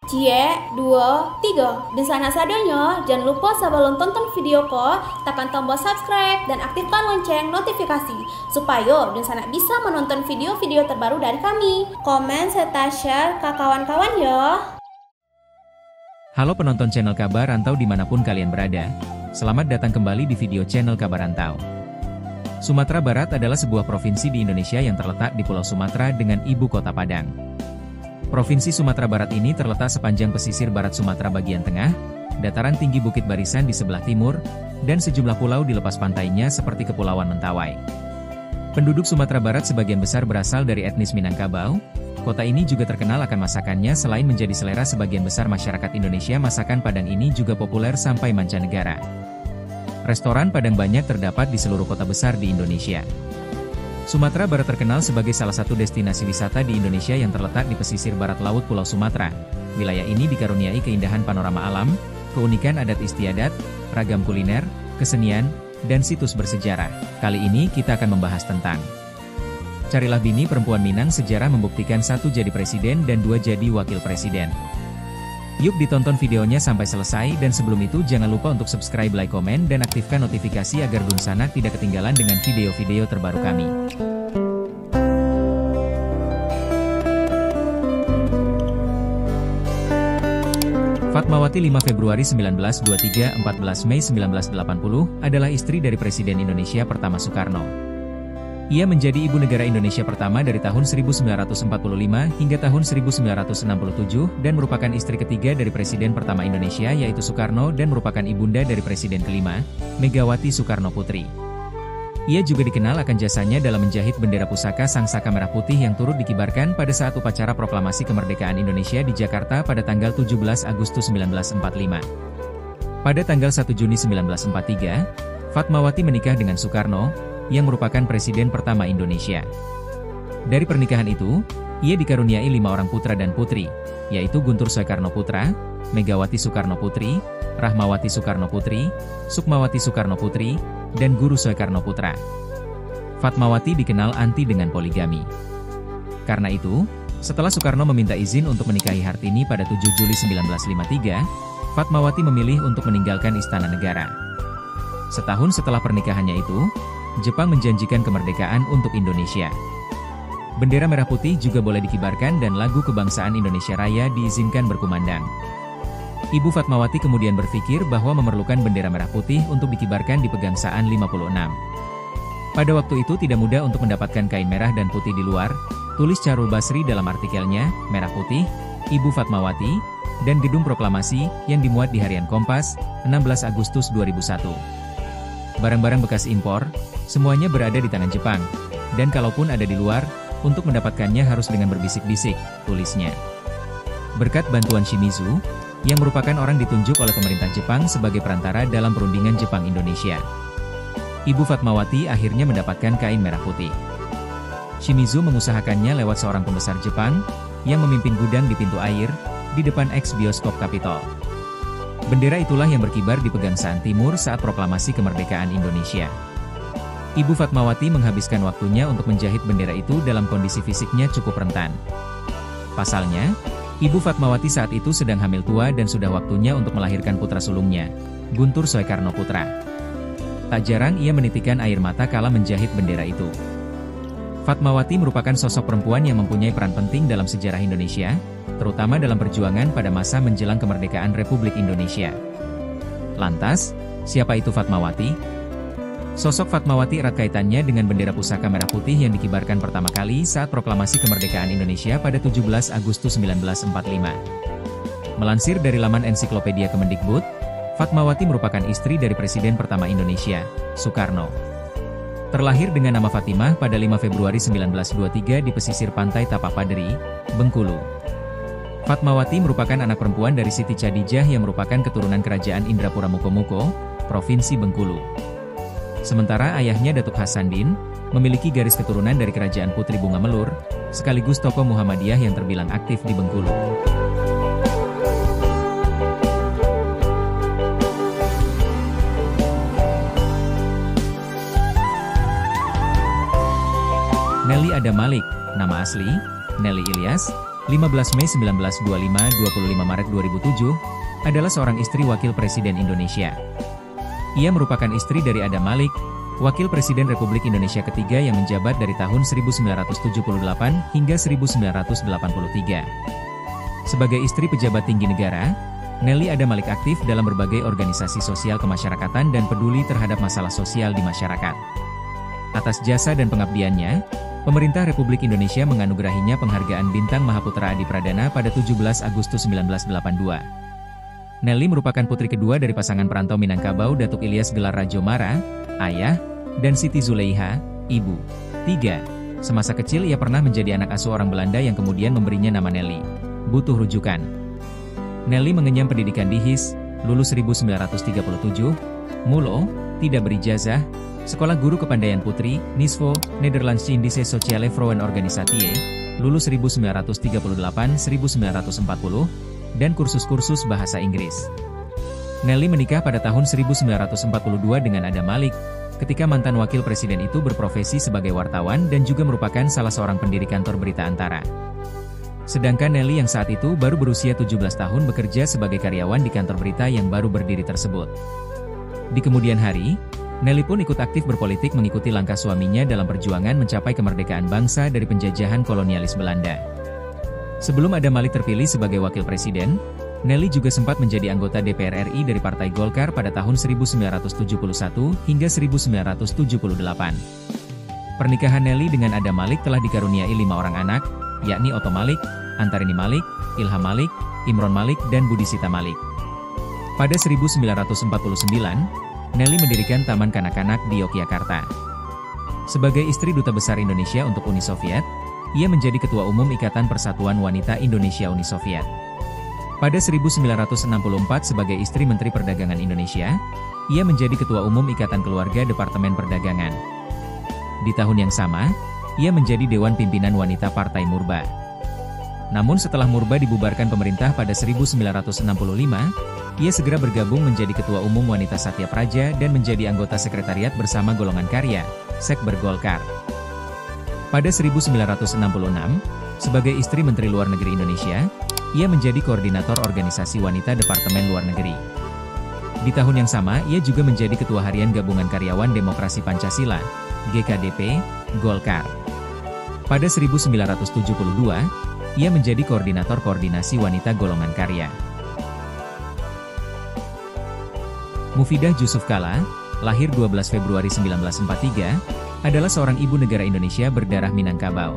Cie, 2, 3. Di sana sadanya, jangan lupa sebelum tonton video ko, tekan tombol subscribe dan aktifkan lonceng notifikasi supaya di sana bisa menonton video-video terbaru dari kami. Komen serta share ke kawan-kawan ya. Halo penonton channel Kabar Rantau dimanapun kalian berada. Selamat datang kembali di video channel Kabar Rantau. Sumatera Barat adalah sebuah provinsi di Indonesia yang terletak di Pulau Sumatera dengan ibu kota Padang. Provinsi Sumatera Barat ini terletak sepanjang pesisir barat Sumatera bagian tengah, dataran tinggi Bukit Barisan di sebelah timur, dan sejumlah pulau di lepas pantainya seperti Kepulauan Mentawai. Penduduk Sumatera Barat sebagian besar berasal dari etnis Minangkabau. Kota ini juga terkenal akan masakannya. Selain menjadi selera sebagian besar masyarakat Indonesia, masakan Padang ini juga populer sampai mancanegara. Restoran Padang banyak terdapat di seluruh kota besar di Indonesia. Sumatera Barat terkenal sebagai salah satu destinasi wisata di Indonesia yang terletak di pesisir barat laut Pulau Sumatera. Wilayah ini dikaruniai keindahan panorama alam, keunikan adat istiadat, ragam kuliner, kesenian, dan situs bersejarah. Kali ini kita akan membahas tentang Carilah Bini Perempuan Minang, sejarah membuktikan 1 jadi presiden dan 2 jadi wakil presiden. Yuk ditonton videonya sampai selesai, dan sebelum itu jangan lupa untuk subscribe, like, komen, dan aktifkan notifikasi agar Bun Sanak tidak ketinggalan dengan video-video terbaru kami. Fatmawati 5 Februari 1923 – 14 Mei 1980 adalah istri dari Presiden Indonesia pertama Soekarno. Ia menjadi ibu negara Indonesia pertama dari tahun 1945 hingga tahun 1967 dan merupakan istri ketiga dari Presiden pertama Indonesia yaitu Soekarno dan merupakan ibunda dari Presiden kelima, Megawati Soekarno Putri. Ia juga dikenal akan jasanya dalam menjahit bendera pusaka Sang Saka Merah Putih yang turut dikibarkan pada saat upacara proklamasi kemerdekaan Indonesia di Jakarta pada tanggal 17 Agustus 1945. Pada tanggal 1 Juni 1943, Fatmawati menikah dengan Soekarno, yang merupakan presiden pertama Indonesia. Dari pernikahan itu, ia dikaruniai 5 orang putra dan putri, yaitu Guntur Soekarno Putra, Megawati Soekarno Putri, Rahmawati Soekarno Putri, Sukmawati Soekarno Putri, dan Guru Soekarno Putra. Fatmawati dikenal anti dengan poligami. Karena itu, setelah Soekarno meminta izin untuk menikahi Hartini pada 7 Juli 1953, Fatmawati memilih untuk meninggalkan Istana Negara. Setahun setelah pernikahannya itu, Jepang menjanjikan kemerdekaan untuk Indonesia. Bendera merah putih juga boleh dikibarkan dan lagu kebangsaan Indonesia Raya diizinkan berkumandang. Ibu Fatmawati kemudian berpikir bahwa memerlukan bendera merah putih untuk dikibarkan di Pegangsaan 56. Pada waktu itu tidak mudah untuk mendapatkan kain merah dan putih di luar, tulis Charul Basri dalam artikelnya, Merah Putih, Ibu Fatmawati, dan Gedung Proklamasi, yang dimuat di Harian Kompas, 16 Agustus 2001. Barang-barang bekas impor, semuanya berada di tangan Jepang, dan kalaupun ada di luar, untuk mendapatkannya harus dengan berbisik-bisik, tulisnya. Berkat bantuan Shimizu, yang merupakan orang ditunjuk oleh pemerintah Jepang sebagai perantara dalam perundingan Jepang-Indonesia, Ibu Fatmawati akhirnya mendapatkan kain merah putih. Shimizu mengusahakannya lewat seorang pembesar Jepang, yang memimpin gudang di pintu air, di depan eks-bioskop Capitol. Bendera itulah yang berkibar di Pegangsaan Timur saat proklamasi kemerdekaan Indonesia. Ibu Fatmawati menghabiskan waktunya untuk menjahit bendera itu dalam kondisi fisiknya cukup rentan. Pasalnya, Ibu Fatmawati saat itu sedang hamil tua dan sudah waktunya untuk melahirkan putra sulungnya, Guntur Soekarno Putra. Tak jarang ia menitikan air mata kala menjahit bendera itu. Fatmawati merupakan sosok perempuan yang mempunyai peran penting dalam sejarah Indonesia, terutama dalam perjuangan pada masa menjelang kemerdekaan Republik Indonesia. Lantas, siapa itu Fatmawati? Sosok Fatmawati erat kaitannya dengan bendera pusaka merah putih yang dikibarkan pertama kali saat proklamasi kemerdekaan Indonesia pada 17 Agustus 1945. Melansir dari laman ensiklopedia Kemendikbud, Fatmawati merupakan istri dari Presiden pertama Indonesia, Soekarno. Terlahir dengan nama Fatimah pada 5 Februari 1923 di pesisir pantai Tapapaderi, Bengkulu. Fatmawati merupakan anak perempuan dari Siti Chadijah yang merupakan keturunan kerajaan Indrapura Mukomuko, Provinsi Bengkulu. Sementara ayahnya Datuk Hasanuddin, memiliki garis keturunan dari kerajaan Putri Bunga Melur, sekaligus tokoh Muhammadiyah yang terbilang aktif di Bengkulu. Nelly Ada Malik, nama asli, Nelly Ilyas, 15 Mei 1925 – 25 Maret 2007, adalah seorang istri Wakil Presiden Indonesia. Ia merupakan istri dari Adam Malik, Wakil Presiden Republik Indonesia ketiga yang menjabat dari tahun 1978 hingga 1983. Sebagai istri pejabat tinggi negara, Nelly Adam Malik aktif dalam berbagai organisasi sosial kemasyarakatan dan peduli terhadap masalah sosial di masyarakat. Atas jasa dan pengabdiannya, pemerintah Republik Indonesia menganugerahinya penghargaan Bintang Mahaputra Adi Pradana pada 17 Agustus 1982. Nelly merupakan putri kedua dari pasangan perantau Minangkabau Datuk Ilyas Gelar Rajo Mara, ayah, dan Siti Zulaiha, ibu. 3. Semasa kecil ia pernah menjadi anak asuh orang Belanda yang kemudian memberinya nama Nelly. Butuh rujukan. Nelly mengenyam pendidikan di HIS, lulus 1937, Mulo, tidak berijazah, Sekolah Guru Kepandaian Putri, NISVO, Nederlandse Indische Sociale Vrouwen Organisatie, lulus 1938-1940, dan kursus-kursus bahasa Inggris. Nelly menikah pada tahun 1942 dengan Adam Malik, ketika mantan wakil presiden itu berprofesi sebagai wartawan dan juga merupakan salah seorang pendiri kantor berita Antara. Sedangkan Nelly yang saat itu baru berusia 17 tahun bekerja sebagai karyawan di kantor berita yang baru berdiri tersebut. Di kemudian hari, Nelly pun ikut aktif berpolitik mengikuti langkah suaminya dalam perjuangan mencapai kemerdekaan bangsa dari penjajahan kolonialis Belanda. Sebelum Adam Malik terpilih sebagai wakil presiden, Nelly juga sempat menjadi anggota DPR RI dari Partai Golkar pada tahun 1971 hingga 1978. Pernikahan Nelly dengan Adam Malik telah dikaruniai 5 orang anak, yakni Otto Malik, Antarini Malik, Ilham Malik, Imron Malik, dan Budisita Malik. Pada 1949, Nelly mendirikan Taman Kanak-kanak di Yogyakarta. Sebagai istri Duta Besar Indonesia untuk Uni Soviet, ia menjadi Ketua Umum Ikatan Persatuan Wanita Indonesia Uni Soviet. Pada 1964 sebagai istri Menteri Perdagangan Indonesia, ia menjadi Ketua Umum Ikatan Keluarga Departemen Perdagangan. Di tahun yang sama, ia menjadi Dewan Pimpinan Wanita Partai Murba. Namun setelah Murba dibubarkan pemerintah pada 1965, ia segera bergabung menjadi Ketua Umum Wanita Satya Praja dan menjadi anggota sekretariat bersama golongan karya, Sekber Golkar. Pada 1966, sebagai istri Menteri Luar Negeri Indonesia, ia menjadi Koordinator Organisasi Wanita Departemen Luar Negeri. Di tahun yang sama, ia juga menjadi Ketua Harian Gabungan Karyawan Demokrasi Pancasila, GKDP, Golkar. Pada 1972, ia menjadi Koordinator Koordinasi Wanita Golongan Karya. Mufidah Jusuf Kalla, lahir 12 Februari 1943, adalah seorang ibu negara Indonesia berdarah Minangkabau.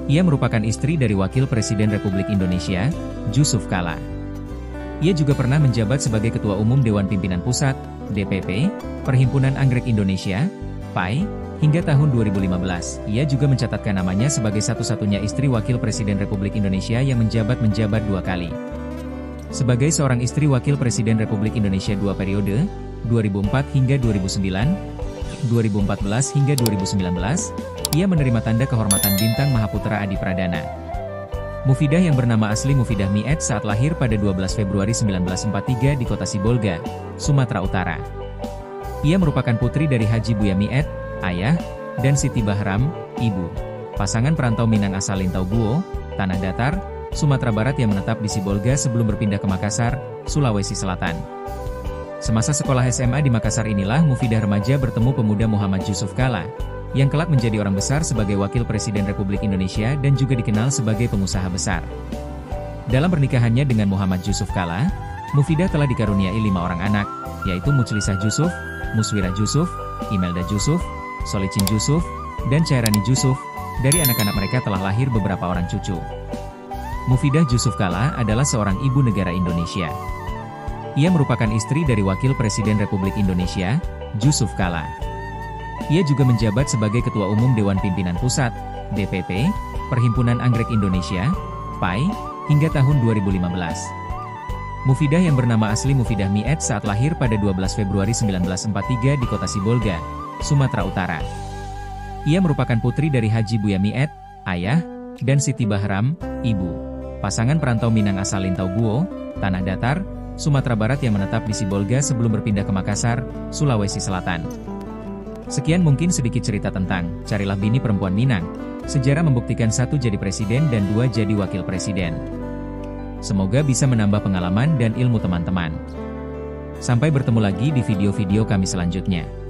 Ia merupakan istri dari Wakil Presiden Republik Indonesia, Jusuf Kalla. Ia juga pernah menjabat sebagai Ketua Umum Dewan Pimpinan Pusat, DPP, Perhimpunan Anggrek Indonesia, PAI, hingga tahun 2015. Ia juga mencatatkan namanya sebagai satu-satunya istri Wakil Presiden Republik Indonesia yang menjabat 2 kali. Sebagai seorang istri Wakil Presiden Republik Indonesia 2 periode, 2004 hingga 2009, 2014 hingga 2019, ia menerima tanda kehormatan Bintang Mahaputra Adi Pradana. Mufidah yang bernama asli Mufidah Miet saat lahir pada 12 Februari 1943 di kota Sibolga, Sumatera Utara. Ia merupakan putri dari Haji Buya Miet, ayah, dan Siti Bahram, ibu. Pasangan perantau Minang asal Lintau Buo, Tanah Datar, Sumatera Barat yang menetap di Sibolga sebelum berpindah ke Makassar, Sulawesi Selatan. Semasa sekolah SMA di Makassar inilah Mufidah remaja bertemu pemuda Muhammad Jusuf Kalla, yang kelak menjadi orang besar sebagai Wakil Presiden Republik Indonesia dan juga dikenal sebagai pengusaha besar. Dalam pernikahannya dengan Muhammad Jusuf Kalla, Mufidah telah dikaruniai 5 orang anak, yaitu Muchlisah Jusuf, Muswirah Jusuf, Imelda Jusuf, Solicin Jusuf, dan Cairani Jusuf. Dari anak-anak mereka telah lahir beberapa orang cucu. Mufidah Jusuf Kalla adalah seorang ibu negara Indonesia. Ia merupakan istri dari Wakil Presiden Republik Indonesia, Jusuf Kalla. Ia juga menjabat sebagai Ketua Umum Dewan Pimpinan Pusat, DPP, Perhimpunan Anggrek Indonesia, PAI, hingga tahun 2015. Mufidah yang bernama asli Mufidah Miet saat lahir pada 12 Februari 1943 di kota Sibolga, Sumatera Utara. Ia merupakan putri dari Haji Buya Miet, ayah, dan Siti Bahram, ibu. Pasangan perantau Minang asal Lintau Buo, Tanah Datar, Sumatera Barat yang menetap di Sibolga sebelum berpindah ke Makassar, Sulawesi Selatan. Sekian mungkin sedikit cerita tentang Carilah Bini Perempuan Minang, Sejarah membuktikan 1 jadi presiden dan 2 jadi wakil presiden. Semoga bisa menambah pengalaman dan ilmu teman-teman. Sampai bertemu lagi di video-video kami selanjutnya.